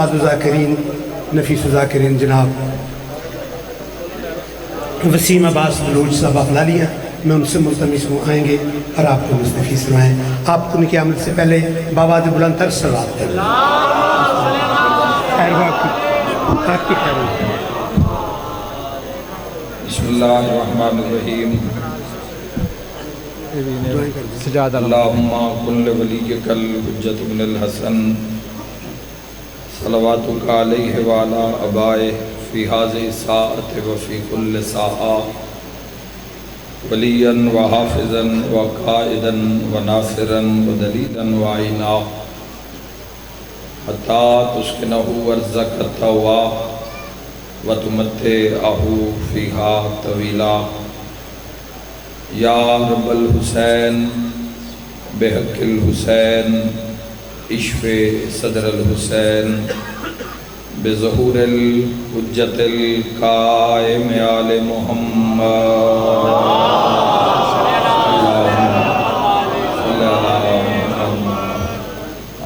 استاد ذاکرین نفیس ذاکرین جناب وسیم عباس بلوچ صاحب افلالیہ، میں ان سے ملتمس ہوں آئیں گے اور آپ کو مستفی سنائیں۔ آپ کو ان کی آمد سے پہلے بآواز بلند تر صلوات کریں۔ بسم اللہ الرحمن الرحیم۔ اللہم کل ولیک الحجت بن الحسن صلواتک علیہ وعلا ابائہ فی هذه الساعة وفی کل ساعة ولیا وحافظا وقائدا وناصرا ودلیلا وعینا حتی تسکنہ ارضک التوا وتمتعہ فیہا طویلا یا رب الحسین بحق الحسین اشف صدر الحسین بظہور الحجت القائم آل محمد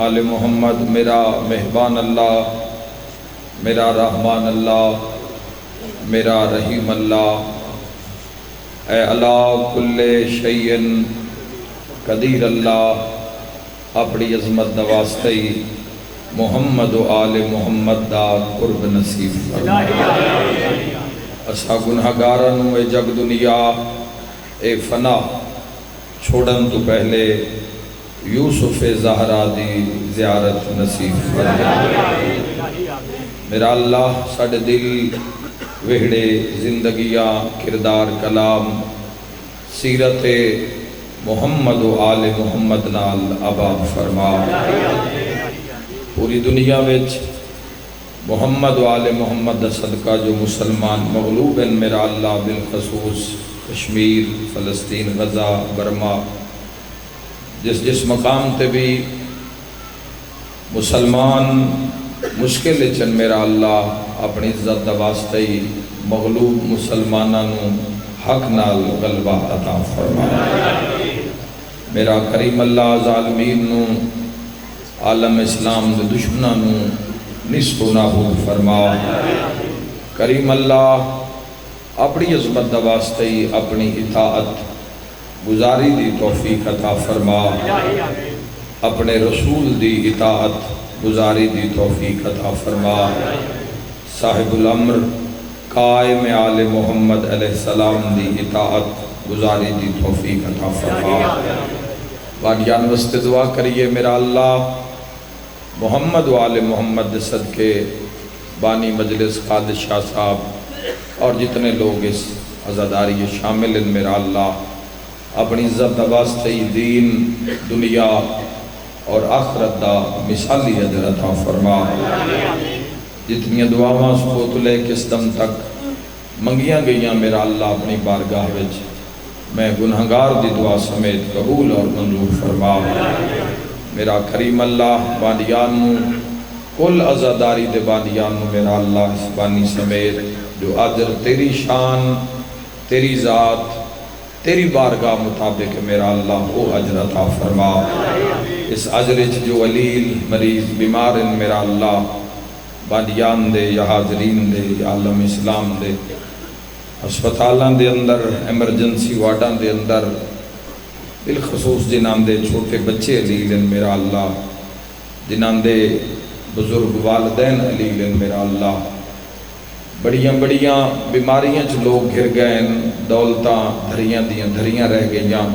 آل محمد۔ میرا مہربان اللہ، میرا رحمان اللہ، میرا رحیم اللہ، اے اللہ کل شیئن قدیر اللہ، اپنی عظمت نواسطی محمد و آل محمد دا قرب نصیب فرما۔ اسا گناہگارن اے جگ دنیا اے فنا چھوڑن تو پہلے یوسف زہرا دی زیارت نصیب فرما۔ میرا اللہ ساڑھے دل وہڑے زندگیاں کردار کلام سیرت محمد و آل محمد نال آباد فرما۔ پوری دنیا وچ محمد و آل محمد دا صدقہ جو مسلمان مغلوب ہیں میرا اللہ، بالخصوص کشمیر، فلسطین، غزہ، برما، جس مقام تے بھی مسلمان مشکل چن میرا اللہ اپنی عزت دا واسطہ ہی مغلوب مسلمانوں حق نال غلبہ عطا فرما۔ میرا کریم اللہ ظالمین نو عالم اسلام دے دشمنوں نصف و نابود فرما۔ کریم اللہ اپنی عظمت دا واسطہ ہی اپنی اطاعت گزاری دی توفیق عطا فرما، اپنے رسول دی اطاعت گزاری دی توفیق عطا فرما۔ صاحب الامر قائم آل محمد علیہ السلام دی اطاعت گزاری دی توفیق عطا فرما۔ بانیان وسط دعا کریے میرا اللہ محمد و آل محمد صدقے بانی مجلس خالد شاہ صاحب اور جتنے لوگ اس عزاداری شامل ہیں میرا اللہ اپنی عزت دا واسطے دین دنیا اور آخرت دا مثالی اجر عطا فرما۔ جتنی دعاواں سپوت لے کس دم تک منگیاں گئیاں میرا اللہ اپنی بارگاہ وچ میں گنہگار دی دعا سمیت قبول اور منظور فرما۔ میرا کریم اللہ بانیانوں کل عزاداری دے بانیانوں میرا اللہ اس بانی سمیت جو اجر تیری شان تیری ذات تیری بارگاہ مطابق میرا اللہ وہ اجر عطا فرما۔ اس اجرچ جو علیل مریض بیمار ہیں میرا اللہ بانیان دے یا حاضرین دے یا عالم اسلام دے ہسپتالاں دے اندر ایمرجنسی وارڈاں دے اندر بالخصوص جنہاں دے چھوٹے بچے علیل ہیں میرا اللہ، جنہاں دے بزرگ والدین علیل ہیں میرا اللہ، بڑیاں بیماریاں چ لوگ گھر گئے ہیں، دولتاں دھریاں رہ گئیاں۔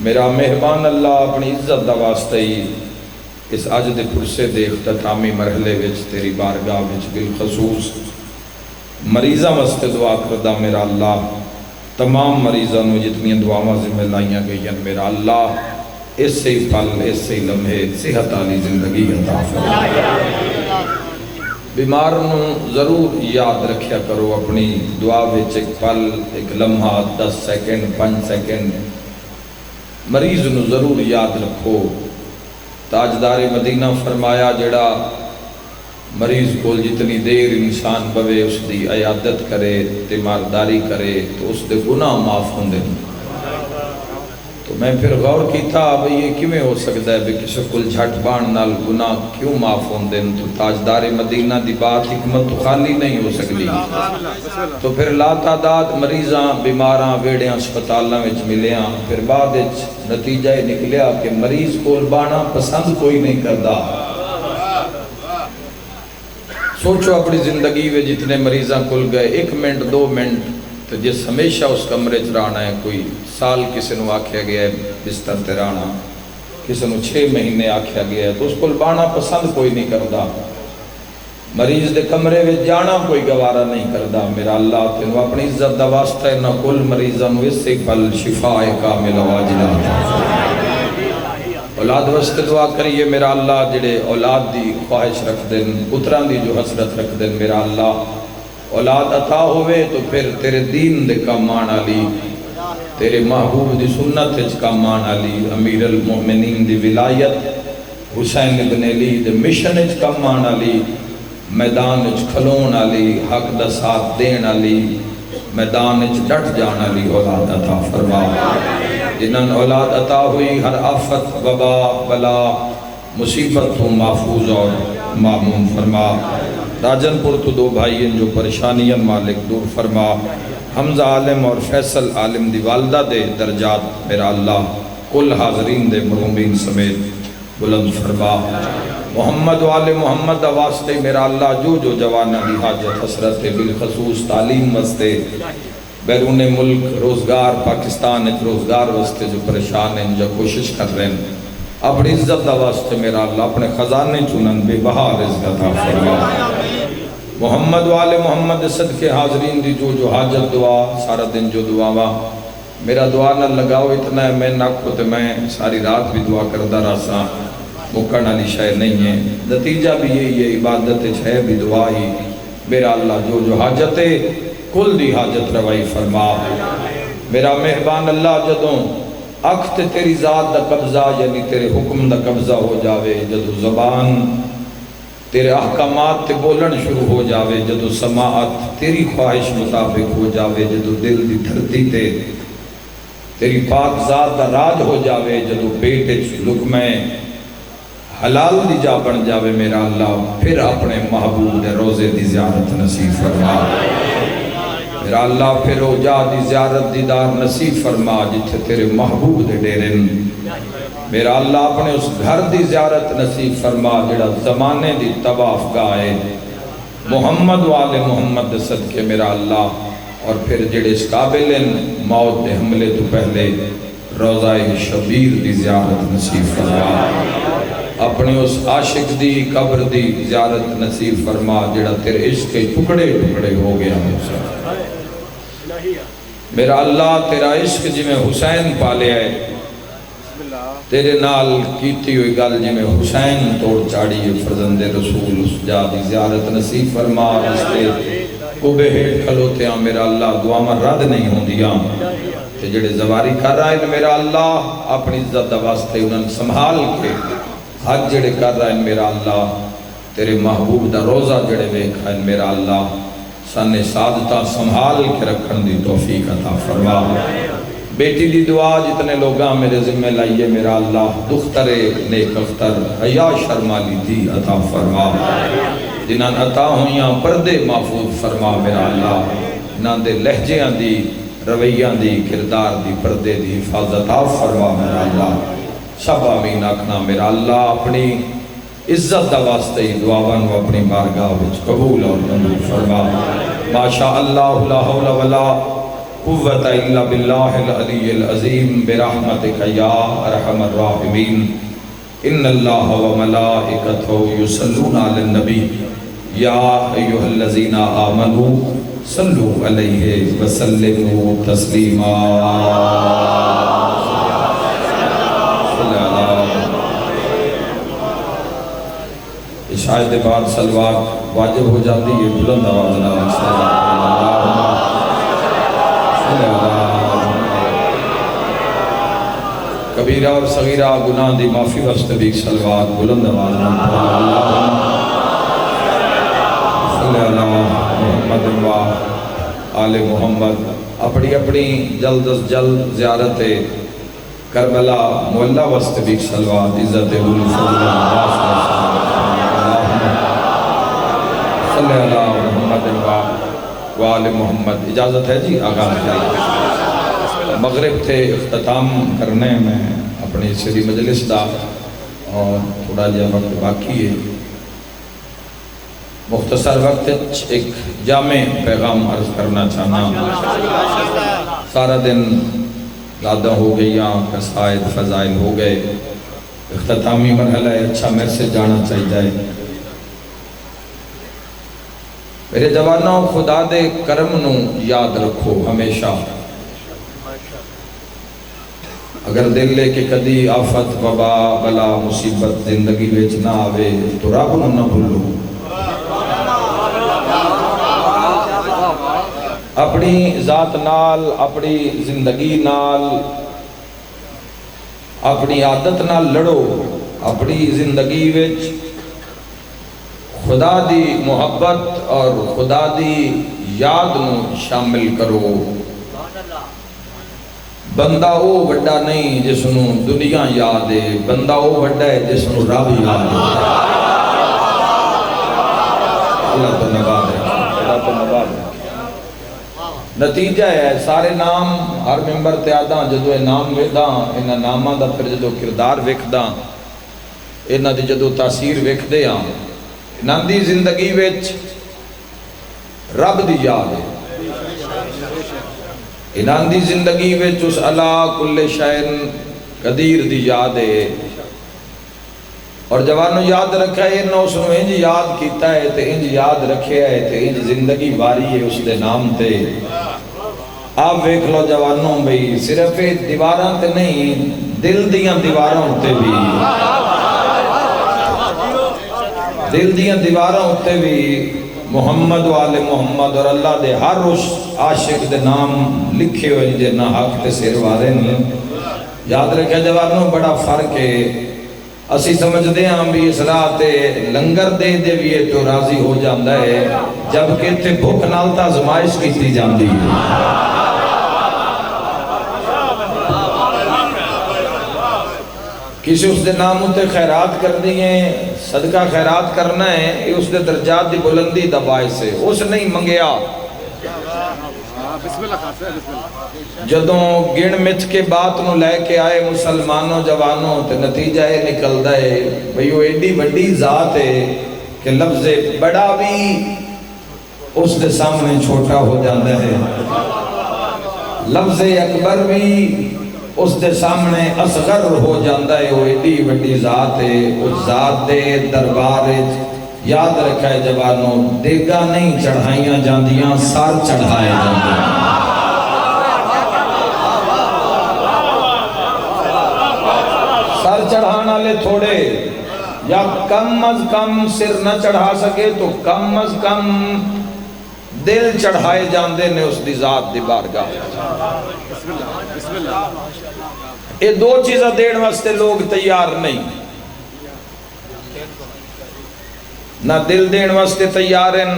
میرا مہربان اللہ اپنی عزت دا واسطہ ہی اس اج دے پرسے دے اختتامی مرحلے وچ تیری بارگاہ وچ بالخصوص مریضاں واسطے دعا کردہ میرا اللہ، تمام مریضاں نو جتنی دعاواں ذمہ لائیاں گئیاں میرا اللہ اس سے ہی پل اس سے ہی لمحے صحت والی زندگی عطا فرما۔ بیمار نو ضرور یاد رکھیا کرو اپنی دعا وچ ایک پل ایک لمحہ 10 سیکنڈ 5 سیکنڈ مریض نو ضرور یاد رکھو۔ تاجدار مدینہ فرمایا جڑا مریض کو جتنی دیر انسان بوے اس دی عیادت کرے تیمارداری کرے تو اس دے گناہ معاف ہوندے۔ تو میں پھر غور کیتا بھئی یہ کیویں ہو سکتا ہے بھی کسی کل جھٹ بان نال گناہ کیوں معاف ہوندے ہیں؟ تو تاجدار مدینہ دی بات حکمت تو خالی نہیں ہو سکتی. تو پھر لا تعداد مریضاں بیماراں ویڑیاں اسپتالاں وچ ملیاں. پھر بعد وچ نتیجہ یہ نکلیا کہ مریض کول بانا پسند کوئی نہیں کردا. سوچو اپنی زندگی میں جتنے مریضاں کل گئے 1 منٹ 2 منٹ تو جس ہمیشہ اس کمرے چ رہنا ہے. کوئی سال کسی نو آکھیا گیا ہے بستر تے رہنا, کسی نو 6 مہینے آکھیا گیا ہے, تو اس کو بانا پسند کوئی نہیں کردا. مریض دے کمرے میں جانا کوئی گوارا نہیں کردا. میرا اللہ تینوں اپنی عزت دا واسطہ ہے نہ کل مریضاں نو اس سے پل شفاء کامل واجلہ. اولاد واسطے دعا کریے میرا اللہ جڑے اولاد دی خواہش رکھ دیں, پتران دی جو حسرت رکھ دیں, میرا اللہ اولاد عطا ہوئے تو پھر تیرے دین دے کام آنا لی, تیرے محبوب دی سنت وچ کام آنا لی, امیر المومنین دی ولایت حسین ابن علی دے مشن وچ کام آنا لی, میدان وچ کھلون علی, حق دا ساتھ دین علی, میدان وچ ڈٹ جان علی اولاد عطا فرما. جنہاں اولاد عطا ہوئی ہر آفت وبا بلا مصیبت تو محفوظ اور معمون فرما. راجن پور تو 2 بھائی ہیں جو پریشانیاں مالک دور فرما. حمزہ عالم اور فیصل عالم دی والدہ دے درجات میرا اللہ کل حاضرین دے مرحومین سمیت بلند فرما. محمد والے محمد واسطے میرا اللہ جو جوانہ دی حاجت حسرت بالخصوص تعلیم واسطے بیرون ملک روزگار پاکستان روزگار واسطے جو پریشان ہیں جو کوشش کر رہے ہیں اپنی عزت دا واسطے میرا اللہ اپنے خزانے چونن بے بہا رزق عطا فرما. محمد والے محمد صدقے حاضرین دی جو حاجت دعا سارا دن جو دعا میرا دعا نہ لگاؤ اتنا ہے میں ناکھو تے میں ساری رات بھی دعا کردہ راساں مکن علی شاید نہیں ہے. نتیجہ بھی یہ عبادت ہے بھی دعا ہی. میرا اللہ جو حاجت ہے کل دی حاجت روائی فرما. میرا مہربان اللہ جدوں اکھ تے تیری ذات دا قبضہ یعنی تیرے حکم دا قبضہ ہو جاوے, جدو زبان تیرے احکامات تے بولن شروع ہو جاوے, جدو سماعت تیری خواہش مطابق ہو جاوے, جدو دل دی دھرتی تے تیری پاک ذات دا راج ہو جاوے, جدو پیٹ لقمے حلال دی جا بن جاوے میرا اللہ پھر اپنے محبوب دے روزے دی زیارت نصیب فرما. میرا اللہ پھر او جا دی زیارت دیدار نصیب فرما جتھے تیرے محبوب دے ڈیرن. میرا اللہ اپنے اس گھر دی زیارت نصیب فرما جڑا زمانے دی طواف گاہے محمد والے محمد صدقے میرا اللہ. اور پھر جڑے اس قابل موت دے حملے تو پہلے روضہ شبیر دی زیارت نصیب فرما. اپنے اس عاشق دی قبر دی زیارت نصیب فرما جڑا تیرے عشق کے ٹکڑے ٹکڑے ہو گیا ہے. میرا اللہ تیرا عشق جی میں حسین پالے آئے, تیرے نال کیتی ہوئی گل جی میں حسین توڑ چاڑی فرزند رسول اس جا دی زیارت نصیب فرما. اس لئے کوبے ہیٹ کھلوتے ہیں میرا اللہ دعا میں رد نہیں ہوں دیاں تے جڑے زواری کر رہا ہے میرا اللہ اپنی عزت دا واسطے انہوں سنبھال کے حج جڑے کر رہا ہے میرا اللہ تیرے محبوب دا روزہ جڑے ویکھا ہے میرا اللہ سن سعادتہ سنبھال کے رکھن دی توفیق عطا فرما. بیٹی دی دعا جتنے لوگاں میرے ذمہ لائیے میرا اللہ دختر نیک اختر حیا شرمالی دی عطا فرما. جنہاں عطا ہویاں پردے محفوظ فرما میرا اللہ. جنہاں دے لہجیاں دی رویاں دی کردار دی پردے دی حفاظت عطا فرما میرا اللہ. سب آمین آکھنا میرا اللہ اپنی عزت دا واسطے دعاوان و اپنی بارگاہ وچ قبول اور منظور فرما. ماشاء اللہ لا حول ولا قوت الا باللہ العلی العظیم برحمتک یا ارحم الراحمین. ان اللہ و ملائکتہ یصلون علی النبی یا ایھا الذین آمنوا صلوا علیہ وسلموا تسلیما. عشاء کے بعد صلوات واجب ہو جاتی ہے. بلند آواز کبیرہ اور صغیرہ گناہ دی معافی واسطے بھی صلوات بلند آواز صلی اللہ محمد و آل محمد. اپنی اپنی جلد از جلد زیارت کربلا مولا وسط بھی صلوات عزت ابو فضل عباس صلی اللہ محمد وآل محمد. اجازت ہے جی آغاز کریں. مغرب تھے اختتام کرنے میں اپنی سری مجلس دا اور تھوڑا جا وقت باقی ہے. مختصر وقت ایک جامع پیغام عرض کرنا چاہنا. سارا دن راتاں ہو گئی قصائد فضائل ہو گئے. اختتامی مرحلہ ہے, اچھا میسج جانا چاہیے. میرے جوانوں, خدا دے کرم نو یاد رکھو ہمیشہ. اگر دل لے کے کدی آفت وبا بلا مصیبت زندگی وچ نہ آوے تو رب نو نہ بھولو. اپنی ذات نال, اپنی زندگی نال, اپنی عادت نال لڑو. اپنی زندگی وچ خدا دی محبت اور خدا دی یاد نو شامل کرو. بندہ او وڈا نہیں جس نو دنیا یاد ہے, بندہ او وڈا ہے جس نو رب یاد ہے. اللہ تو نباد ہے, اللہ تو نباد ہے. نتیجہ ہے سارے نام ہر ممبر تے آدھاں جدو اے نام ویداں انہاں ناماں دا پھر جدو کردار ویکھداں انہاں دی جدو تاثیر ویکھدے ہاں انہاں دی زندگی وچ رب دی یاد ہے. انہاں دی زندگی وچ اس اللہ کل شائن قدیر دی یاد ہے. اور جوانوں یاد رکھا ہے انہوں اس نے انج یاد کیتا ہے تے انج یاد رکھیا ہے تے انج زندگی واری ہے اس دے نام تے. آپ ویکھ لو جوانوں بھئی صرف دیواراں تے نہیں دل دیاں دیواراں تے بھی, دل دیاں دیواراں تے بھی محمد والے محمد اور اللہ دے ہر اس عاشق دے نام لکھے ہوئے جے نہ حق تے سر وارے نے. یاد رکھا جوانوں بڑا فرق ہے. اسی سمجھ دے ہم بھی اس راہ تے لنگر دے دے بھی تو راضی ہو جاندہ ہے جبکہ تے بھوک نالتا زمائش کیتی جاندی ہے. کسی اس دے نام تے خیرات کر دیئے, صدقہ خیرات کرنا ہے, یہ اس دے درجات دی بلندی دا باعث ہے. اس نہیں منگیا جدوں گن مچ کے بات نو لے کے آئے مسلمانوں جوانوں تے نتیجہ یہ نکل دائے بھئی وہ ایڈی بڑی ذات ہے کہ لفظ بڑا بھی اس دے سامنے چھوٹا ہو جاندہ ہے, لفظ اکبر بھی اس دے سامنے اصغر ہو جاندہ ہے. وہ ایڈی بڑی ذات ہے. اس ذات دے دربار یاد رکھا ہے جوانوں دیگا نہیں چڑھائیاں جاندیاں سار چڑھائے جاندیاں. سر چڑھانا لے تھوڑے یا کم از کم سر نہ چڑھا سکے تو کم از کم دل چڑھائے جاندے نے اس دی ذات دی بارگاہ. یہ دو چیزیں دین واسطے لوگ تیار نہیں, نہ دل دین واسطے تیار ہیں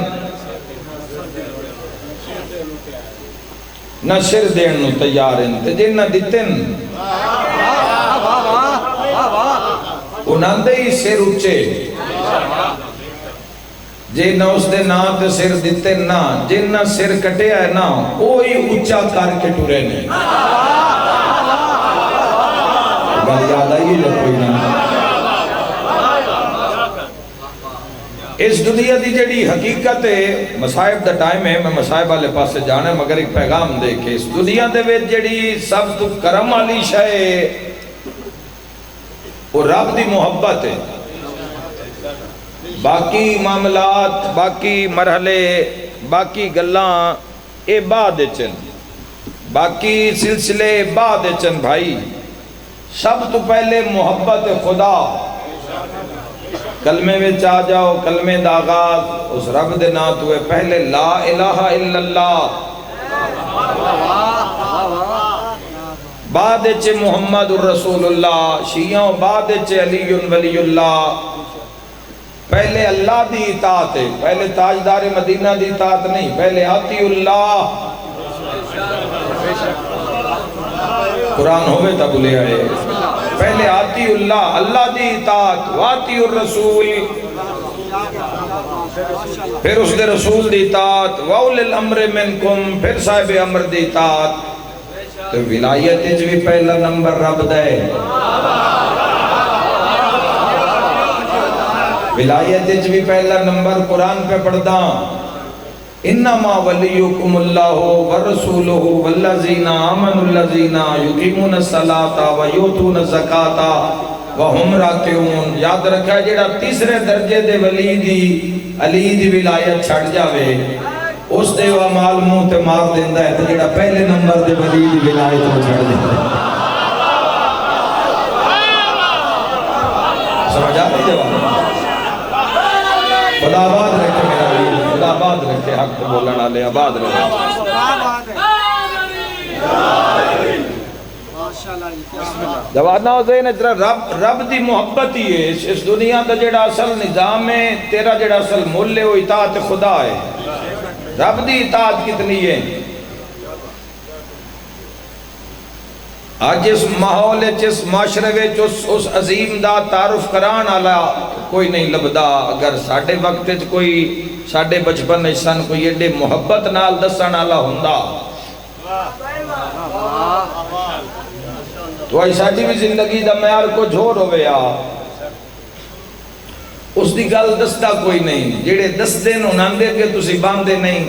نہ سر دین نو تیار ہیں. تے جن نہ دیتن انہاں دے ہی سر اچھے جے نہ اس دے نا تے سر دیتے نا, جن نہ سر کٹے آئے نا وہی اچھا کر کے ٹورے نے. گل یاد آئی جو کوئی نہ. اس دنیا دی جڑی حقیقت ہے, مصائب دا ٹائم ہے, میں مصائب والے پاس سے جانا ہے مگر ایک پیغام دے کے اس دنیا دے ویچ جڑی سب تو کرم والی شے وہ رب دی محبت ہے. باقی معاملات, باقی مرحلے, باقی گلاں اے بعد چن, باقی سلسلے بعد چن بھائی. سب تو پہلے محبت خدا. کلمے میں چاہ جاؤ, کلمے دا آغاز اس رب دے نا تو ہے پہلے لا الہ الا اللہ, بعد چے محمد الرسول اللہ, شیعوں بعد چے علی ولی اللہ. پہلے اللہ دی اطاعت ہے, پہلے تاجدار مدینہ دی اطاعت نہیں, پہلے آتی اللہ. قرآن ہوئے تا بلے آئے پہلے آتی اللہ اللہ دی اطاعت واتی الرسول پھر اس دے رسول دی اطاعت واول الامر منکم پھر صاحب امر دی اطاعت تو ولایت اچ بھی پہلا نمبر رب دے ولایت اچ بھی پہلا نمبر قرآن پہ پڑھدا انما ولیکم اللہ ورسولہ والذین آمنوا الذین یقیمون الصلاۃ ویؤتون الزکاۃ وہم راکعون یاد رکھا جڑا تیسرے درجے دے ولی دی علی دی ولایت چھڑ جاوے اس دے اعمال منہ تے مار دیندا ہے تے جڑا پہلے نمبر دے ولی دی ولایت نو چھڑ دیندا ہے سمجھ آ رہی ہے خدا آباد رکھے میرا ولی خدا آباد رکھے حق کو بولن والے آباد رکھے جوانہ حسین رب دی محبت ہی ہے اس دنیا دا جڑا اصل نظام ہے تیرا جڑا اصل مول ہے وہ اطاعت خدا ہے رب دی اطاعت کتنی ہے آج اس ماحول اس معاشرے وچ اس عظیم دا تعارف کران والا کوئی نہیں لبدا اگر ساڈے وقت وچ کوئی ساڈے بچپن وچ سن کوئی ایڈے محبت نال دسن والا ہوندا تو آج ساڈی بھی زندگی دا معیار کچھ ہور ہویا اس دی گل دسدا کوئی نہیں جڑے دسدے نے انہاں دے کہ تسی باندے نہیں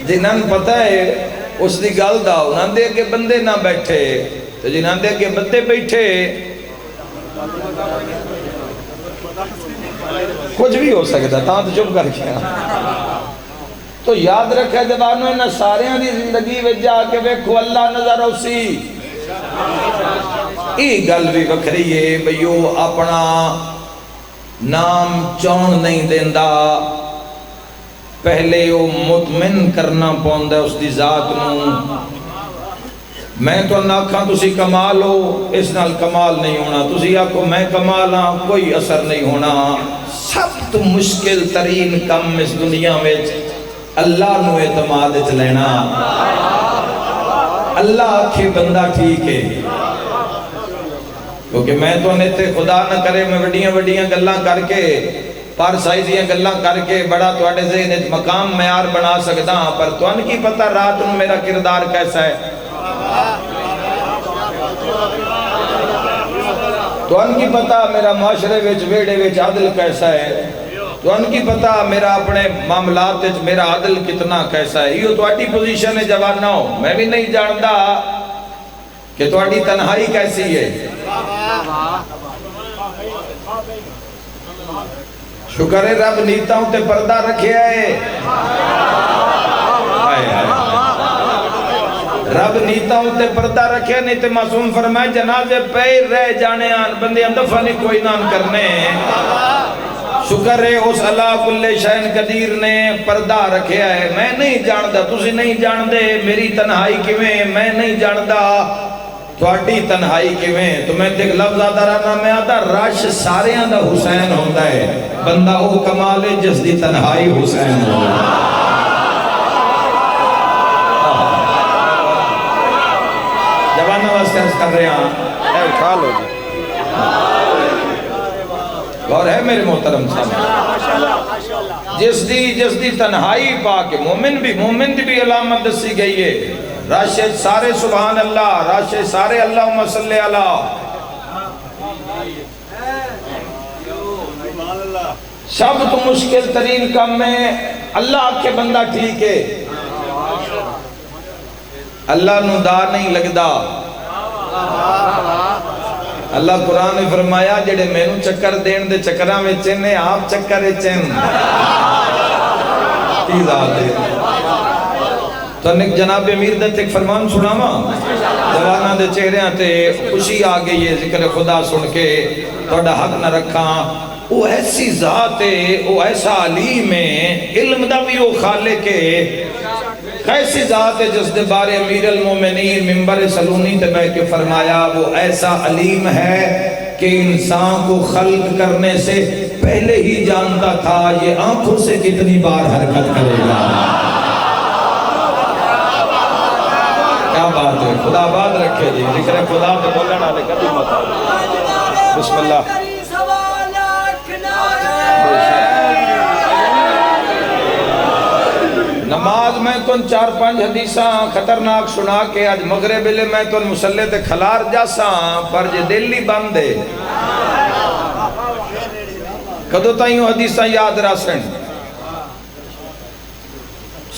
جنہاں پتہ ہے اس دی گل دا انہاں دے کہ بندے نہ بیٹھے تو جنہاں دے کہ بندے بیٹھے کچھ بھی ہو سکتا تاں تو چپ کر کے تو یاد رکھے جوانوں انہاں ساریاں دی زندگی وچ جا کے ویکھو اللہ نظر اوسی یہ گل بھی وکھری ہے بھئیو اپنا نام چون نہیں دیندا پہلے وہ مطمئن کرنا پوندا اس دی ذات نو میں تو ناکھاں تسی کمال ہو اس نال کمال نہیں ہونا تسی آکھو میں کمال ہاں کوئی اثر نہیں ہونا سب تو مشکل ترین کم اس دنیا میں اللہ نو اعتماد چ لینا اللہ آکھے بندہ ٹھیک ہے کیونکہ میں تو نیتے خدا نہ کرے میں وڈیاں وڈیاں گلاں کر کے پر سائزیاں گلاں کر کے بڑا تواڈے ذہن وچ مقام معیار بنا سکدا ہاں پر تواں کی پتہ رات نو میرا کردار کیسا ہے تواں کی پتہ میرا معاشرے وچ ویڑے وچ عدل کیسا ہے تواں کی پتہ میرا اپنے معاملات وچ میرا عدل کتنا کیسا ہے یہ تواڈی پوزیشن ہے جوانو میں بھی نہیں جاندا کہ تواڈی تنہائی کیسی ہے شکر ہے رب نیتاؤں تے پردہ رکھے ہے رب نیتاؤں تے پردہ رکھے نہیں تے معصوم فرمائے جنازے پیر رہ جانے آن بندے اندفع نہیں کوئی نام کرنے شکر ہے اس اللہ کل شہن قدیر نے پردہ رکھے ہے میں نہیں جاندہ تسی نہیں جاندے میری تنہائی کیویں میں نہیں جاندہ تواڈی تنہائی کیویں تو میں دیکھ لفظ آتا رہنا میں آتا رش سارے دا حسین ہوتا ہے بندہ وہ کمال ہے جس دی تنہائی حسین ہوتا ہے جوانہ واسطے عرض کر رہے ہیں اے اٹھا لو جی غور ہے میرے محترم صاحب جس دی تنہائی پاک مومن دی بھی علامت دسی گئی ہے راشد سارے سبحان اللہ راشد سارے اللہم صلی اللہ سب تو مشکل ترین کام میں اللہ کے بندہ ٹھیک ہے اللہ نو دا نہیں لگدا اللہ قرآن نے فرمایا جڑے میں نو چکر دین دے چکراں میں چنے آپ چکر چن کی ذات ہے تو انہیں جناب امیر دے تک فرمان سناما جوانہ دے چہریاں تے خوشی آگئی ہے ذکر خدا سن کے توڑا حق نہ رکھا وہ ایسی ذات ہے وہ ایسا علیم ہے علم دا بھی وہ خالق ہے کیسی ذات ہے جس دے بارے امیر المومنین منبر سلونی تے بیٹھ کے فرمایا وہ ایسا علیم ہے کہ انسان کو خلق کرنے سے پہلے ہی جانتا تھا یہ آنکھوں سے کتنی بار حرکت کرے گا خدا آباد رکھے جی، ذکر خدا تے بولن والے کبھی مت بسم اللہ نماز میں تن 4-5 حدیثاں خطرناک سنا کے آج مغرب لے میں تن مسلح تے کھلار جاساں پر جے دل ہی بند ہے کدو تائیوں حدیثاں یاد راسن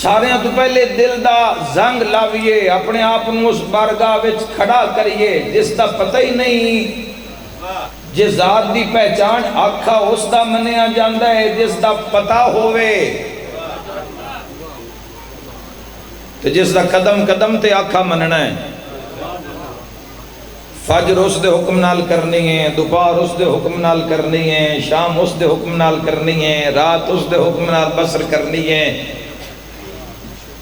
سارے تو پہلے دل دا زنگ لاویے اپنے آپ اس بارگاہ وچ کھڑا کریے جس دا پتہ ہی نہیں جس ذات دی پہچان آکھا اس دا منیا جاندہ ہے جس دا پتہ ہوئے تو جس دا قدم قدم تے آکھا مننا ہے فجر اس دے حکم نال کرنی ہے دوپہر اس دے حکم نال کرنی ہے شام اس دے حکم نال کرنی ہے رات اس دے حکم نال بسر کرنی ہے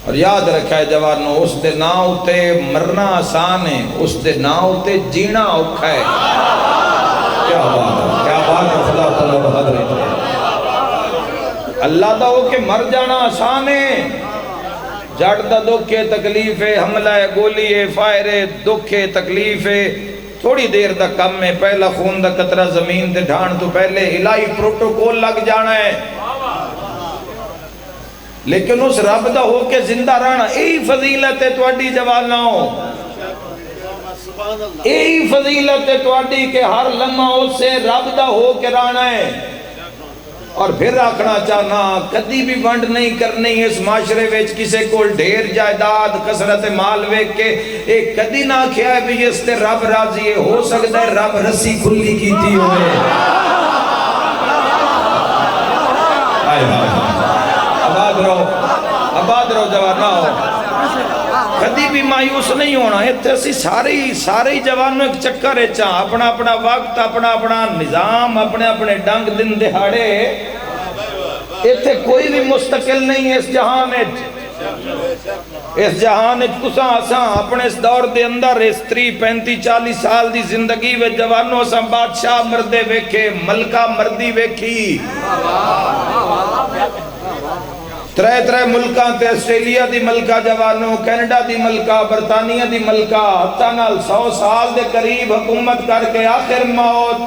اور یاد رکھا ہے جوانو اس دے نا ہوتے مرنا آسان ہے اس دے نا ہوتے جینا اوکھا ہے کیا بات ہے خدا تعالیٰ بہت رہتا ہے اللہ دا ہو کہ مر جانا آسان ہے جڑ دا دکھ ہے تکلیف ہے حملہ ہے گولی ہے فائر ہے دکھ ہے تکلیف ہے تھوڑی دیر دا کم ہے پہلا خون دا قطرہ زمین دے ڈھان تو پہلے الہی پروٹوکول لگ جانا ہے لیکن اس رب دا ہو کے زندہ رہنا یہی فضیلت ہے تواڈی جوانوں یہی فضیلت ہے تواڈی کہ ہر لمحہ اس سے رب دا ہو کے رہنا ہے اور پھر رکھنا چاہنا کدی بھی ونڈ نہیں کرنی اس معاشرے ویچ کسے کو ڈھیر جائیداد کثرت مال ویک کے ایک کدی نہ کیا ہے بھی اس تے رب راضی ہے ہو سکتا ہے رب رسی کھلی کی تھی ہوئے آباد رہو جوانہ ہو کدی بھی مایوس نہیں ہونا ہے سارے جوانوں ایک چکر ہے چاہاں اپنا اپنا وقت اپنا اپنا نظام اپنے اپنے ڈنگ دن دہاڑے ایتھے کوئی بھی مستقل نہیں ہے اس جہان کساں اساں اپنے اس دور دے اندر اس 35-40 سال دی زندگی وے جوانوں اساں بادشاہ مردے ویکھے ملکہ مردی ویکھی ترے ملکاں تے آسٹریلیا دی ملکہ جوانوں کینیڈا دی ملکہ برطانیہ دی ملکہ حتیٰ نال 100 سال دے قریب حکومت کر کے آخر موت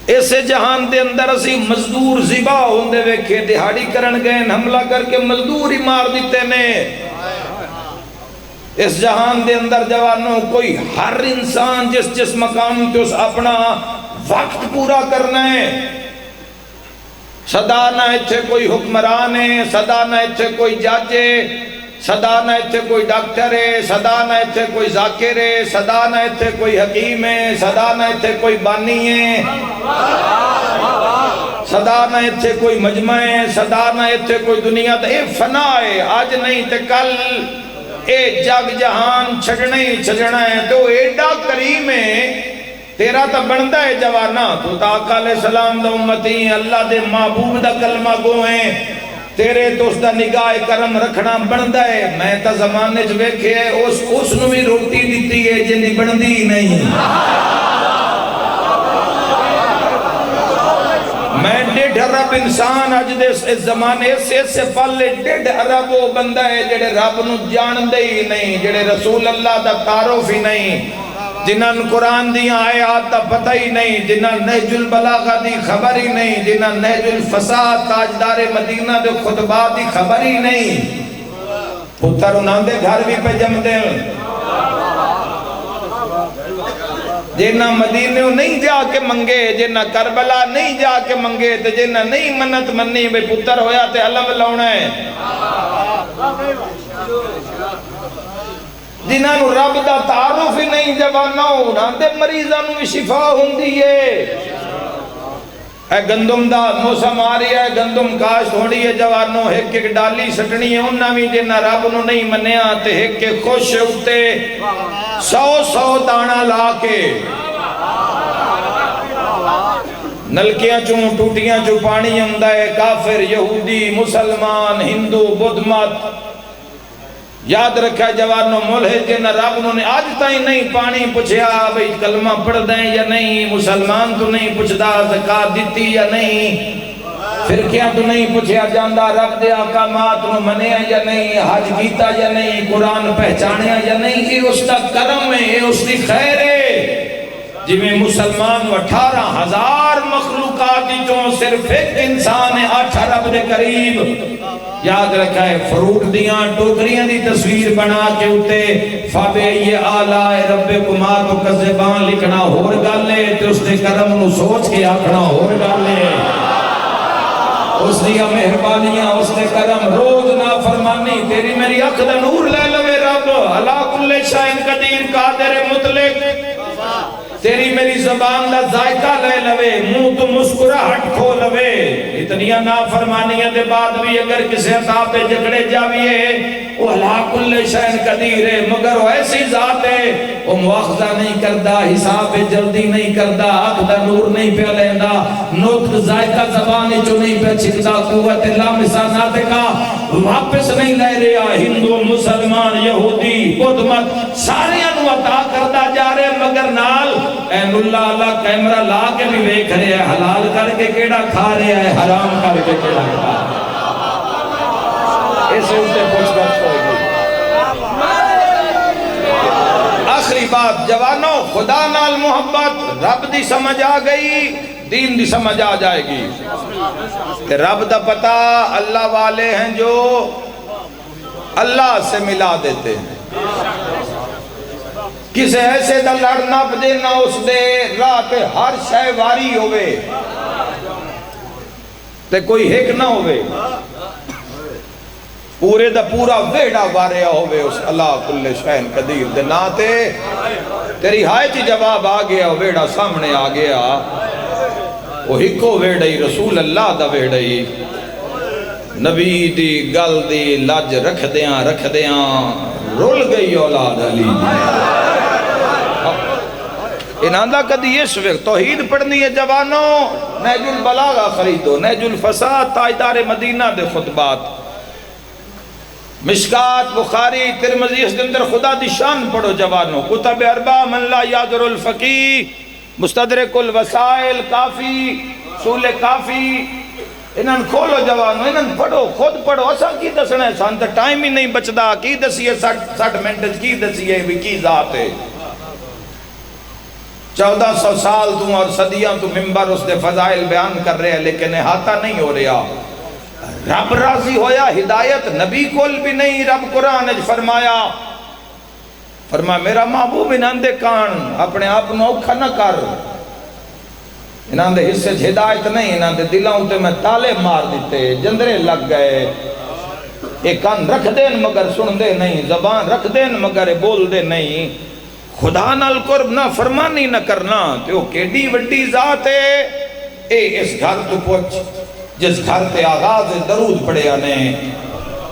ایسے جہان دے اندر اسی مزدور زبا ہوندے ویکھے دہاڑی کرن گئے حملہ کر کے مزدور ہی مار دیتے نے اس جہان دے اندر جوانوں کوئی ہر انسان جس مقام تے اس اپنا وقت پورا کرنا ہے صدا نہ ایتھے کوئی حکمران ہے صدا نہ ایتھے کوئی جج ہے صدا نہ ایتھے کوئی ڈاکٹر ہے صدا نہ ایتھے کوئی ذاکر ہے صدا نہ ایتھے کوئی حکیم ہے صدا نہ ایتھے کوئی بانی ہے صدا نہ ایتھے کوئی مجمع ہے صدا نہ ایتھے کوئی دنیا اے فنا ہے آج نہیں تے کل اے جگ جہان چھڑنے ہی چھڑنا ہے تو ایڈا کریم ہے تیرا تا بندہ ہے جوانا تو تا آقا علیہ السلام دا امتی اللہ دے محبوب دا کلمہ گو ہیں تیرے تو اس دا نگاہ کرم رکھنا بندہ ہے میں تا زمانے جو ویکھے اس نو بھی روٹی دیتی ہے جنہی بندی ہی نہیں میں 1.5 ارب انسان اج دے اس زمانے سے پہلے 1.5 ارب وہ بندہ ہے جڑے رب نو جان دے ہی نہیں جڑے رسول اللہ دا تعارف ہی نہیں جنہاں قرآن دی آیات دا پتہ ہی نہیں جنہاں نہج البلاغہ دی خبر ہی نہیں جنہاں نہج الفساد تاجدار مدینہ دے خطبات دی خبر ہی نہیں پتر انہاں دے گھر بھی پہ جم دے جنہاں مدینہ نہیں جا کے منگے جنہاں کربلا نہیں جا کے منگے تے جنہاں نہیں منت منی بے پتر ہویا تے علم لاؤنا ہے جنہاں نو رب دا تعارف ہی نہیں جوانوں انہاں دے مریضاں نو بھی شفا ہوندی ہے اے گندم دا موسم آ رہی ہے گندم کاشت ہونی ہے جوانوں ایک ایک ڈالی سٹنی ہے انہاں بھی جنہاں رب نو نہیں منیا تے ایک ایک خوش ہوتے 100 دانا لا کے نلکیاں چوں ٹوٹیاں چوں پانی ہوندا ہے کافر یہودی مسلمان ہندو بدھ مت یاد رکھا جوانوں ملحد جنہ رب نے آج تائیں نہیں پانی پوچھیا بھئی کلمہ پڑھ دیں یا نہیں مسلمان تو نہیں پوچھدا زکاة دیتی یا نہیں پھر کیا تو نہیں پوچھیا جاندہ رب دے احکامات نو منیا یا نہیں، حج کیتا یا نہیں، قرآن پہچانیا یا نہیں، یہ اس کا کرم ہے، یہ اس کی خیر ہے۔ جی میں مسلمان 18,000 مخلوقات جو صرف ایک انسان ہے 8 ارب دے قریب۔ یاد رکھا ہے فروٹ دیاں ٹوکریاں دی تصویر بنا کے اٹھے فَبِأَيِّ آلَاءِ رَبِّكُمَا تُكَذِّبَانِ لکھنا ہور گالے تے اس نے کرم نو سوچ کے آکھنا ہور گالے۔ اس دیا مہربانیاں اس نے کرم روز نافرمانی تیری میری اکھ دا نور لے لوے رب عَلَىٰ كُلِّ شَيْءٍ قدیر قادر مطلق تیری میری زبان دا ذائقہ لے لوے منہ تو مسکراہٹ کھو لوے۔ اتنیاں نافرمانیاں دے بعد بھی اگر کسی عطا پہ جھگڑے جاویے وہ عَلَىٰ كُلِّ شَيْءٍ قدیر ہے، مگر وہ ایسی ذات ہے وہ مواخذہ نہیں کردہ، حساب جلدی نہیں کردہ، آنکھ دا نور نہیں پہ لیندہ، نطق ذائقہ زبانی جو نہیں پہ چھکتا، قوت لامسانات کا واپس نہیں لے رہا۔ ہندو مسلمان یہودی بدھ مت سارے انو عطا کردہ جا رہے مگر نال این اللہ اللہ کیمرہ لا کے بھی دیکھ رہے ہیں حلال کر کے کیڑا کھا رہے ہیں حرام کر کے کیڑا کھا رہے ہیں۔ اسے اٹھے پوچھ گچھ ہوئے گی۔ آخری بات جوانوں، خدا نال محبت رب دی سمجھ آ گئی، دین دی سمجھ آ جائے گی کہ رب دا پتہ اللہ والے ہیں جو اللہ سے ملا دیتے ہیں۔ کسے ایسے دا لڑنا پدے نہ اس دے رات ہر شے واری ہوئے تے کوئی ہک نہ ہوئے، پورے دا پورا ویڑا واریا ہوئے اس اللہ کل شہن قدیر دے ناتے تیری ہائے چی جواب آ گیا، ویڑا سامنے آ گیا، وہ ہکو ویڑائی رسول اللہ دا ویڑائی نبی دی گل دی لج رکھ دیاں رول گئی اولاد علی انہاں کدی اس وقت توحید پڑھنی ہے جوانوں، نہج البلاغہ خریدو، نہج الفساد تاجدار مدینہ دے خطبات، مشکات بخاری ترمذی اس اندر خدا دی شان پڑھو جوانوں، کتب اربع من لا یادر الفقی، مستدرک الوسائل کافی، سول کافی، انہاں کھولو جوانوں، انہاں پڑھو، خود پڑھو، اسا کی دسنا ہے سان تے ٹائم ہی نہیں بچدا، کی دسیے 60 منٹ کی دسیے بھی کی ذات ہے۔ 1400 سال تو اور صدیاں تو ممبر اس دے فضائل بیان کر رہے ہیں لیکن احاطہ نہیں ہو رہا۔ رب راضی ہویا، ہدایت نبی کول بھی نہیں، رب قرآن فرمایا میرا محبوب انہاں دے کان اپنے آپ نو اوکھا نہ کر، انہاں دے حصے ہدایت نہیں، انہاں دے دلوں تے میں تالے مار دیتے، جندرے لگ گئے، ایک کان رکھ دین مگر سن دے نہیں، زبان رکھ دین مگر بول دے نہیں، خدا نال قرب نہ فرمانی نہ کرنا تو کیڑی وڈی ذات ہے۔ اے اس گھر تو پوچھ جس گھر تے آغاز درود پڑھیا نے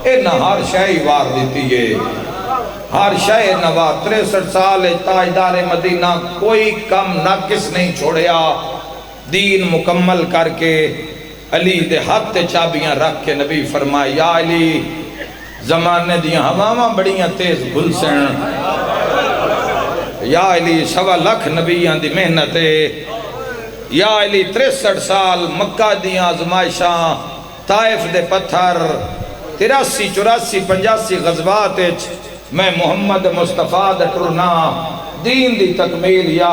اے نہ ہر شاہی وار دیتی ہے، ہر شاہی نوار 63 سال تاجدار مدینہ کوئی کم ناقص نہیں چھوڑیا، دین مکمل کر کے علی دے ہاتھ تے چابیاں رکھ کے نبی فرمائے یا علی زمانے دیاں ہواواں بڑیاں تیز گھل سن، یا علی 1.25 لاکھ نبیان دی محنت ہے، یا علی 63 سال مکہ دیاں آزمائشاں طائف دے پتھر 83 84 85 غزوات میں محمد مصطفیٰ دے ٹرنا دین دی تکمیل یا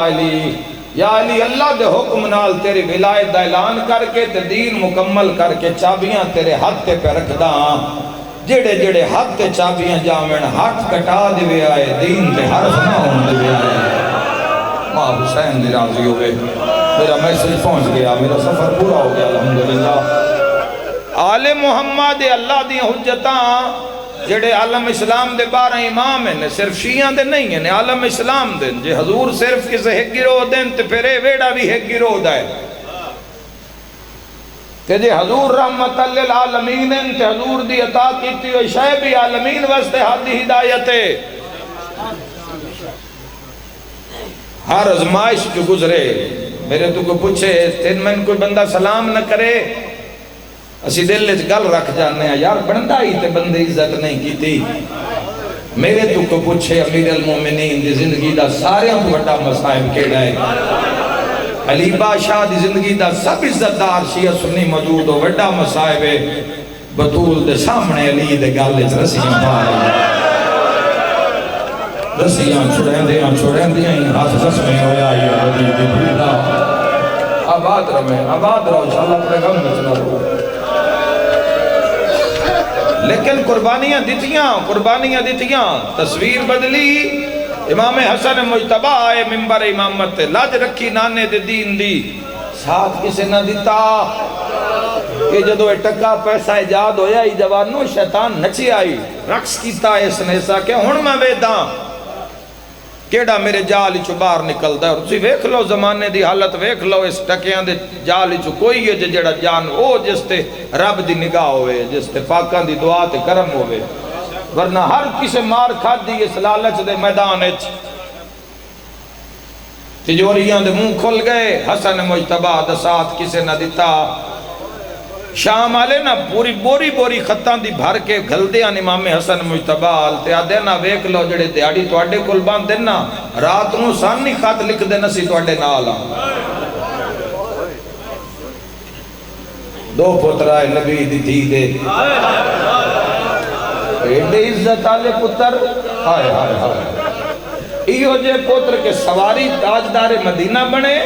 علی اللہ دے حکم نال تیری ولایت دا اعلان کر کے تے دین مکمل کر کے چابیاں تیرے ہاتھ تے پہ رکھ دا، جڑے جڑے ہاتھ تے چابیاں جامن ہاتھ کٹا دیوے آئے، دین تے حرف نہ ہون دیوے آئے۔ ماں حسین دی راضی ہوئے، میرا میسج پہنچ گیا، میرا سفر پورا ہو گیا الحمدللہ۔ آل محمد اللہ دی حجتاں جڑے عالم اسلام دے 12 امام ہیں، صرف شیعہ دے نہیں ہیں، عالم اسلام دے جے حضور صرف کسے ایک گروہ دیں تے پھر ویڑا بھی ایک گروہ دا ہے، کہ جے حضور رحمت للعالمین ہیں تے حضور دی عطا کیتی ہوئی شے بھی عالمین واسطے حادی ہدایت ہے۔ ہر ازمائش جو گزرے میرے تو کو پوچھے تین میں کوئی بندہ سلام نہ کرے اسی دل وچ گل رکھ جانے ہیں یار بندہ ہی تے بندے عزت نہیں کیتی، میرے تو کو پوچھے امیر المومنین دی زندگی دا سارے بڑا مصائب کیڑا ہے، علی بادشاہ دی زندگی دا سب عزتدار شیعہ سنی موجود ہو، وڈا مصائب بطول دے سامنے علی دے گالے رسیاں پائے، رسیاں چھوڑیں دیاں ہی ہاتھ زخمی ہویا یا علی دی بھیدہ آباد رہو انشاءاللہ اپنے غم میں چلا رہو۔ لیکن قربانیاں دیتیاں، تصویر بدلی، امام حسن مجتبہ آئے ممبر امامت لاج رکھی نانے دے دین دی، ساتھ کسے نہ دیتا کہ جدو ٹکا پیسہ ایجاد ہویا ہی جوانوں شیطان نچی آئی، رقص کیتا ہے اس نے ایسا کہ ہن میں ویداں کیڑا میرے جال چو باہر نکل دا ہے، اور تسی ویکھ لو زمانے دی حالت ویکھ لو، اس ٹکیاں دے جال چو کوئی ہے جڑا جان او جس تے رب دی نگاہ ہوئے، جس تے پاکاں دی دعا تے کرم ہوئے، ورنہ ہر کسے مار کھاد دی اس لالچ دے میدان اچ تجوریاں دے منہ کھل گئے، حسن مجتبہ دا ساتھ کسے نہ دیتا، شام آلے نا پوری بوری خطان دی بھر کے گھل دیاں امام حسن مجتبہ آلتے آدھے نا ویک لو جڑے دیاڑی توڑے کل باندھ دینا رات نو سانی خط لکھ دینا سی توڑے نالا دو پترائے نبی دی تھی دے ایڈے عزت آلے پتر ہائے ایہو جے پتر کے سواری تاجدار مدینہ بنے،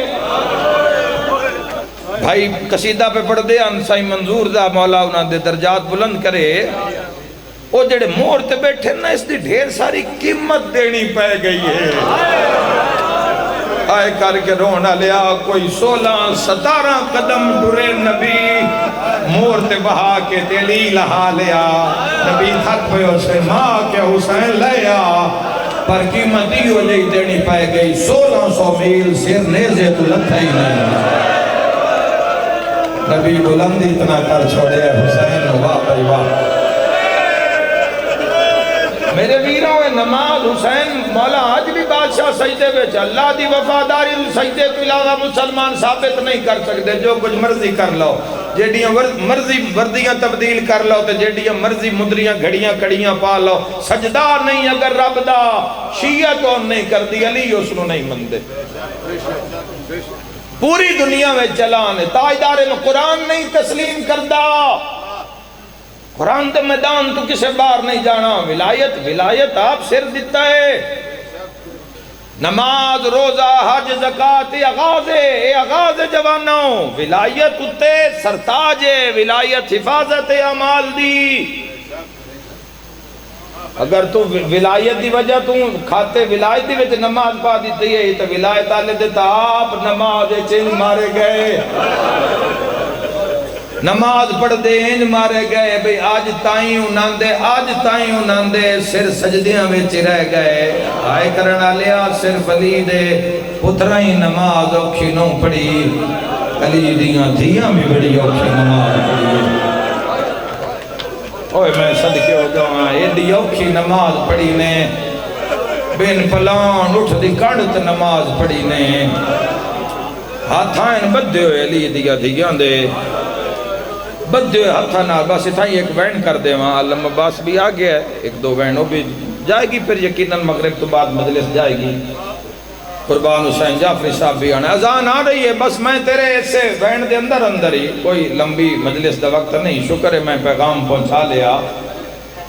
بھائی قصیدہ پہ پڑھ دے انسائی منظور دا مولا انہاں دے درجات بلند کرے، او جڑے مور تے بیٹھے نا اس دی ڈھیر ساری قیمت دینی پہ گئی ہے، آئے کر کے رونا لیا کوئی 16-17 قدم ڈرے نبی مور تے بہا کے دلی لہا لیا، نبی تھک پہ اسے ماں کے حسین لیا، پر قیمتی ہو جائی دینی پہ گئی 1600 میل سیر نیزے تو لتھا ہی نہیں، نبی بلندی اتنا کر چھوڑے حسین واہ بھائی واہ۔ میرے ویروں نماز حسین مولا آج بھی بادشاہ سجدے بیچ اللہ دی وفاداری سجدے تو علاوہ مسلمان ثابت نہیں کر سکتے، جو کچھ مرضی کر لو، جیڑیاں مرضی وردیاں تبدیل کر لو تے جیڑیاں مرضی مدریاں گھڑیاں کڑیاں پا لو، سجدہ نہیں اگر رب دا شیعہ کون نہیں کر دی علی اس نو نہیں مندے، پوری دنیا میں چلان ہے، تاجدار میں قرآن نہیں تسلیم کردہ، قرآن دے میدان تو کسے باہر نہیں جانا، ولایت آپ سر دیتا ہے، نماز روزہ حج زکاة اغاز جوانوں، ولایت اتے سرتاج ہے، ولایت حفاظت اعمال دی، اگر تو ولایت دی وجہ تو کھاتے ولایت دی وجہ نماز پا دیتی ہے تو ولایت آلے دیتا آپ نماز چین مارے گئے، نماز پڑھ دے انج مارے گئے، بھئی آج تائیں انہاں دے سر سجدیاں ویچ رہ گئے، آئے کرنا لیا سر بلی دے پترائیں نماز اوکھی نو پڑی، علی دیاں دھیاں بھی بڑی اوکھی نماز پڑی، اوہ میں صدقے ہو جاؤں ایڈی اوکھی نماز پڑھی نے، بین پلان اٹھ دی کڑت نماز پڑھی نے، ہاتھائن بدھے ہوئے علی دیا دھیاں دے، بدھے ہوئے ہاتھانا بس اتھائی ایک وین کر دے وہاں، علم عباس بھی آگیا ہے، 1-2 وین ہو بھی جائے گی، پھر یقیناً مغرب تو بعد مجلس جائے گی، قربان حسین جعفری صاحب بھی آنا، اذان آ رہی ہے، بس میں تیرے ایسے وین دے اندر ہی، کوئی لمبی مجلس دا وقت نہیں، شکر ہے میں پیغام پہنچا لیا،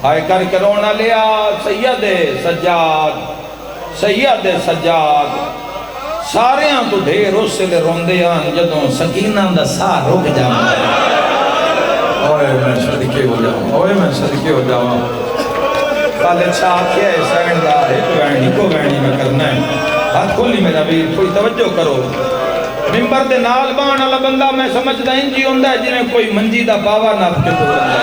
آئے کر کے رونا لیا، سید سجاد، سارے ہاں تو ڈھیر اس سے لے روندے آن جدوں سکینہ دا سار رک جاؤں، اوئے میں صدقے ہو جاؤں، کالے چھاہ کیا ہے سینڈ دا، ایک وینی میں کرنا ہے، ہاتھ کھولی میرا ویر کوئی توجہ کرو، ممبر دے نال بان والا بندہ میں سمجھدا انجی ہوندہ ہے جنہیں کوئی منجی دا پاوا ناپ کے تو رہتا ہے،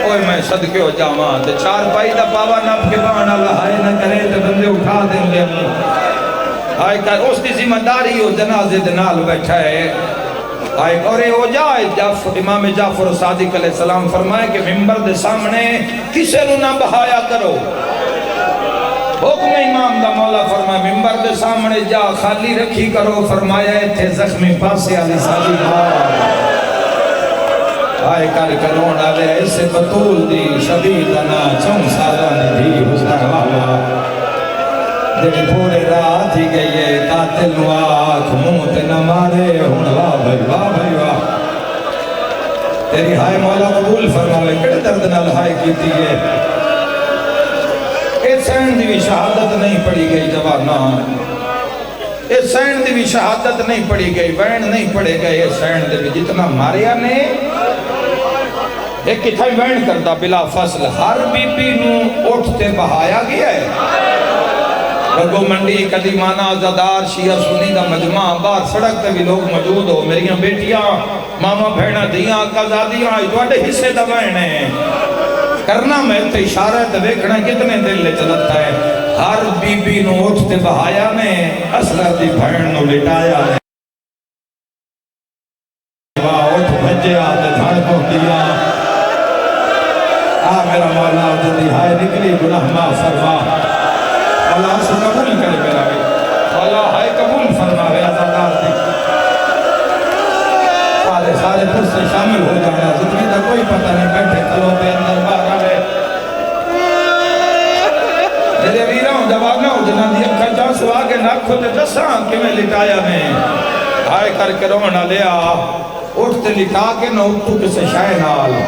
اوئے میں صدقے ہو جاواں تے 4 پائی دا پاوا ناپ کے بان والا ہائے نہ کرے تے بندے اٹھا دیں گے، ہائے کر اس کی ذمہ داری ہو جنازے دے نال بیٹھا ہے، آئے اور ہو جائے امام جعفر صادق علیہ السلام فرمائے کہ ممبر دے سامنے کسے نو نہ بہایا کرو، حکم امام دا مولا فرمائے ممبر دے سامنے جا خالی رکھی کرو، فرمایا تھے زخمی پاسے علی سالی آئے کر کرون آلے ایسے بطول دی شدیدنا 4 سالہ دی حسن والا جڑی پورے رات ہی گئی ہے قاتل نو آنکھ منہ تے نہ مارے ہن واہ بھائی واہ بھائی واہ تیری ہائے مولا قبول فرماوے کڑے درد نال ہائے کیتی ہے اے سین دی بھی شہادت نہیں پڑھی گئی جوانا اے سین دی بھی شہادت نہیں پڑھی گئی وین نہیں پڑھے گئے اے سین دی بھی جتنا ماریا نے ایک کتھائی وین کردہ بلا فصل ہر بی بی نو اٹھتے بہایا گیا ہے رگو منڈی قدیمانہ آزادار شیعہ سنی دا مجمع باہر سڑک تے بھی لوگ موجود ہو میریاں بیٹیاں ماما بھیڑا دیاں قضادیاں دوڑے حصے دبائنے کرنا میں تے اشارہ تے دیکھنا کتنے دل لے چلتا ہے ہر بی بی نو اٹھتے بہایا نے اصغر دی بھیڑ نو لٹایا نے واہ اٹھ بھجے آتے دھڑ کو دیا میرا مولا جلدی ہائے نکلی گناہ معاف فرما اللہ سے قبول کرے میرا بھی اللہ ہائے قبول فرما ہے آزادار دی سارے پھر سے شامل ہو جانا زندگی دا کوئی پتہ نہیں بیٹھے کھلو پہ اندر باہر آئے میرے ویروں جواب نہ ہو جنہ دی اکھا جان سوا کے ناک کھوتے دساں کہ میں لٹایا میں ہائے کر کے رونا لیا اٹھتے لٹا کے نہ اٹھو کسے شائع نال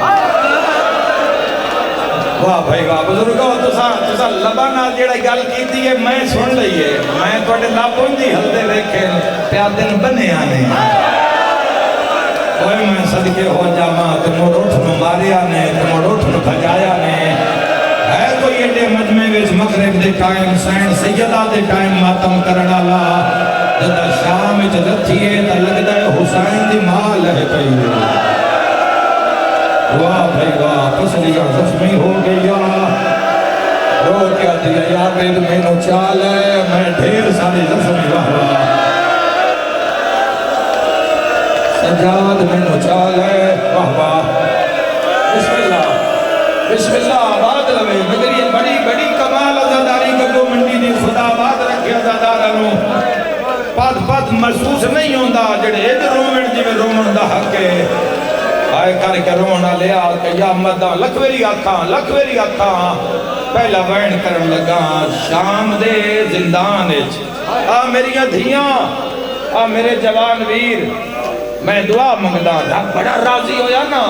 واہ بھائی واہ بزرگو تسا لبانا جیڑا گل کیتی ہے میں سن لئیے میں توڑے لابوں دی حلدے دیکھیں پیادن بنے آنے کوئی میں صدقے ہو جاما تمہر اٹھ نو ماریا نے تمہر اٹھ نو بھجایا نے ہے کوئی ایڈے مجمع ویچ مغرب دے ٹائم سین سیدہ دے ٹائم ماتم کرنا لا جدہ شام ویچ لتھیے تا لگدہ حسین دی مال ہے پہی واہ بھائی واہ پسلیاں زخمی ہو گیا رو کیا دیا یا بید میں نو چال ہے میں ڈھیر ساری زخمی واہ واہ سجاد میں نو چال ہے واہ واہ بسم اللہ آباد روے مگر یہ بڑی بڑی کمال ازاداری گگو منڈی دی خدا آباد رکھے ازادارانو پاد محسوس نہیں ہوندہ جڑے ادھر رومن جی میں رومن دا حق ہے آئے کر کے رونا لیا قیامت دا لکھویری آکھاں پہلا وین کرن لگا شام دے زندان اچ میریاں دھیاں میرے جوان ویر میں دعا منگدا رب بڑا راضی ہویا نا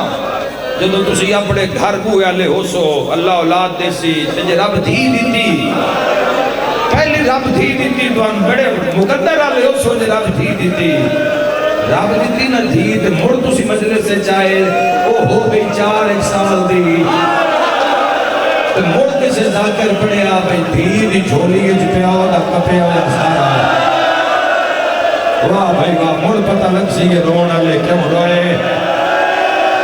جدو تسی اپنے گھر بویا لے ہو سو اللہ اولاد دے سی تجھے رب دھی دیتی پہلی رب دھی دیتی تو ان بڑے مقدر آلے ہو سو جے رب دھی دیتی رب دیتی نہ دھی تے مڑ تسی مجلس سے چاہے او ہو گئی 4 سال دی تے مڑ کسے ذاکر پڑیا بھئی دھی دی جھولی اچ پیاو دا کپیا دا سارا واہ بھائی واہ مڑ پتہ لگ سی یہ رونا لے کیوں روئے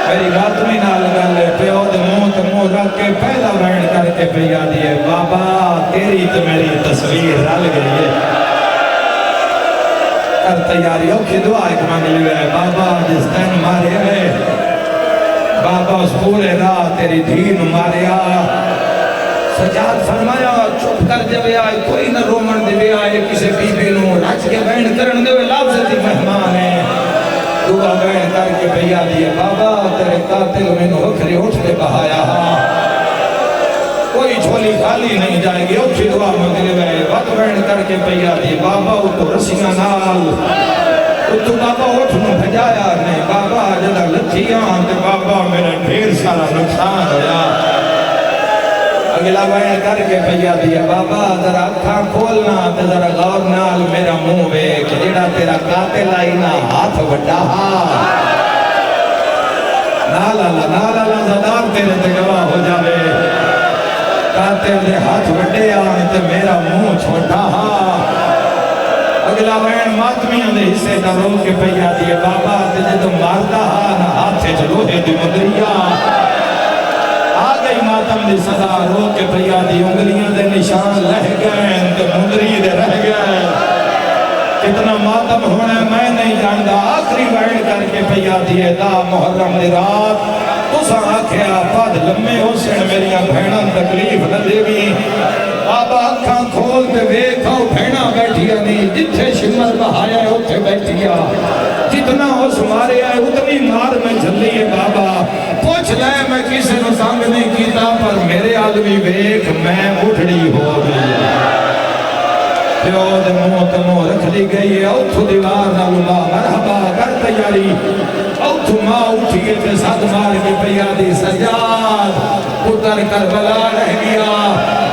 میری راتمی نہ لگا لے پیو دے منہ رکھ کے پہلا وین کر کے پیا دیئے بابا تیری تو میری تصویر رل گئی ہے کر تیاری اوکھی دعا ایک مانگ لیے بابا جس دن مارے ہے بابا اس پورے راہ تیری دھین مارے سجاد فرمایا چپ کر جبے آئے کوئی نہ رومن دے آئے کسے بی بی نو رچ کے وین کرن دے لابزتی مہمان ہے دعا وین کر کے بھیا دیئے بابا تیرے قاتل میں نو اکھری اٹھتے بہایا کوئی جھولی خالی نہیں جائے گی اوکھی دعا مگرے وے وقت وین کر کے بھیا دیئے بابا اتو رسیاں نال اتو بابا اٹھ نو بھجایا نہیں بابا جدہ لتھیاں تے بابا میرا ڈھیر سارا نقصان ہویا اگلا وین کر کے بھیا دیئے بابا ذرا اکھاں کھولنا تے ذرا غور نال میرا منہ وے کہ جڑا تیرا قاتل آئی نا ہاتھ وڈا نالا زدار تیرے تے گواہ ہو جاوے قاتل دے ہاتھ وڈے آنے تے میرا منہ چھوٹا اگلا وین ماتمیاں دے حصے دا رو کے بھیا دیئے بابا تے جدو مارتا نا ہاتھے چلوہے دی مدریاں آگئی ماتم دی صدا رو کے بھیا دی انگلیاں دے نشان لہ گئے تے مدری دے رہ گئے کتنا ماتم ہونا میں نہیں جاندہ آخری وین کر کے بھیا دیئے دا محرم دی رات تسا آکھیا پاد لمے ہو سن میریاں بھیڑاں تکلیف نہ دے گی بابا اکھاں کھول تے ویکھاؤ بھیڑاں بیٹھیا نہیں جتھے شمر بہایا ہے اتھے بیٹھیا جتنا اس مارے آئے اتنی مار میں جھلی ہے بابا پوچھ لے میں کسی نو سانگ نہیں کیتا پر میرے آدمی ویک میں اٹھڑی ہو گئی پیو دے منہ تے منہ رکھ دی گئی ہے اتھو دیوار نہ لما مرحبا کر تیاری اتھو ماں اٹھیے تے ساتھ مار کے پیادی سجاد پتر کربلا رہ گیا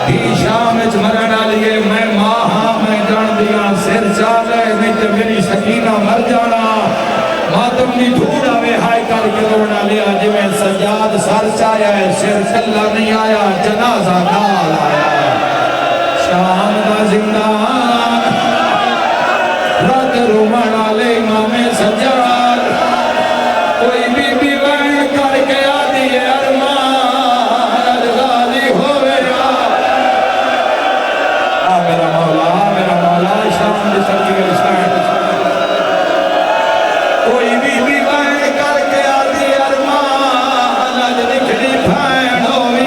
ہی شام اچ مرنا لیے میں ماں ہاں میں جان دیا سر چالے نہیں تے میری سکینہ مر جانا ماتم نہیں ڈھوڑا وے ہائے کر کے رونا لیا جو میں سجاد سر چایا ہے سر چلا نہیں آیا جنازہ نال آیا شام دا زندان رات رومانا لے امام سجاد کوئی بی بی وین کر کے آدھی ہے ارمان غالی ہوئے میرا مولا شام دی سردی کے لسان کوئی بی بی وین کر کے آدھی ارمان اج نکلی بھین ہوئی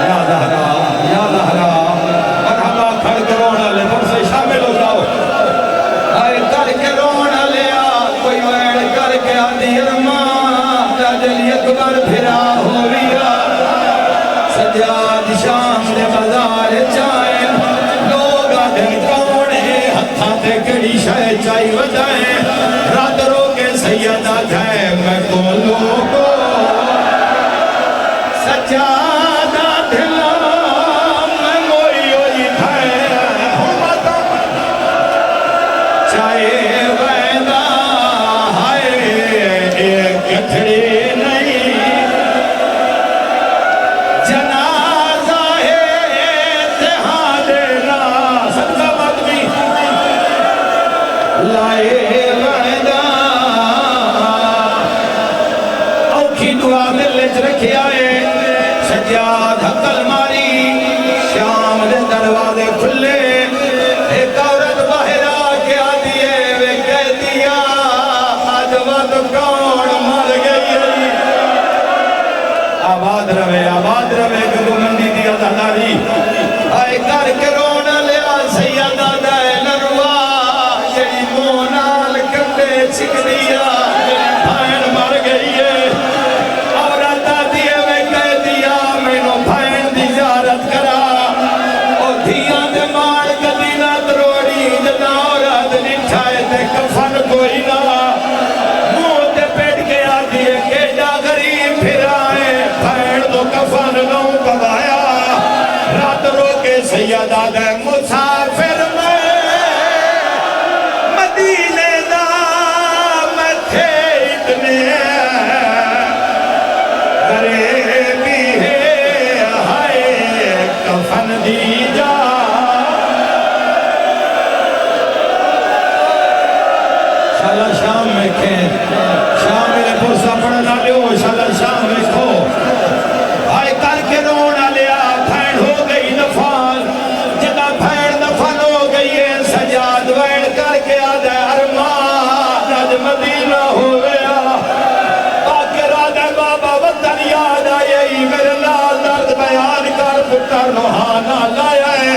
یا زہرا یا زہرا مرحبا کھڑ کے رونا لے تم سے شامل ہو جاؤ آئے کر کے رونا لیا کوئی وین کر کے آدھی ارمان اجلی اکبر پھرا ہویا سجاد شام دے بازار چائیں لوگ آدھیں کونے ہتھاں تے کڑی شہ چائی وجائیں رات رو کے سیدہ گھائے میں کو لوگو سجادہ دھلا میں موئی ہوئی گھائے چاہے ویدہ ہائے ایک گھڑی رکھیا ہے سجاد حقل ماری شام دے دروازے کھلے ایک عورت باہر آکے آدھی ہے وہ کہہ دیا آج وقت کون مر گئی آباد روے گلو مندی دی ازاداری آئے کر کے رونا لیا سیدہ دائے نروا یہی مونال کندے چھک دیا بھائن مر گئی ہے کفن کوئی نہ منہ تے پیٹ کے آدھی ہے کیڑا غریب پھر آئے بھین تو کفن نو کبایا رات رو کے سیدہ دے مسافر میں مدینے دا میں تھے اتنے غریبی ہے ہائے کفن دی جا شام میں کھیں شام میں پرسا پڑھنا لیو شالا شام میں کھو آئے کر کے رونا لیا بھین ہو گئی نفال جدا بھین نفال ہو گئی ہے سجاد وین کر کے آدھے ارمان آج مدینہ ہو گیا باکر آدھے بابا وطن یاد آئی میرے لال درد بیان کر پتر نوحانا لایا ہے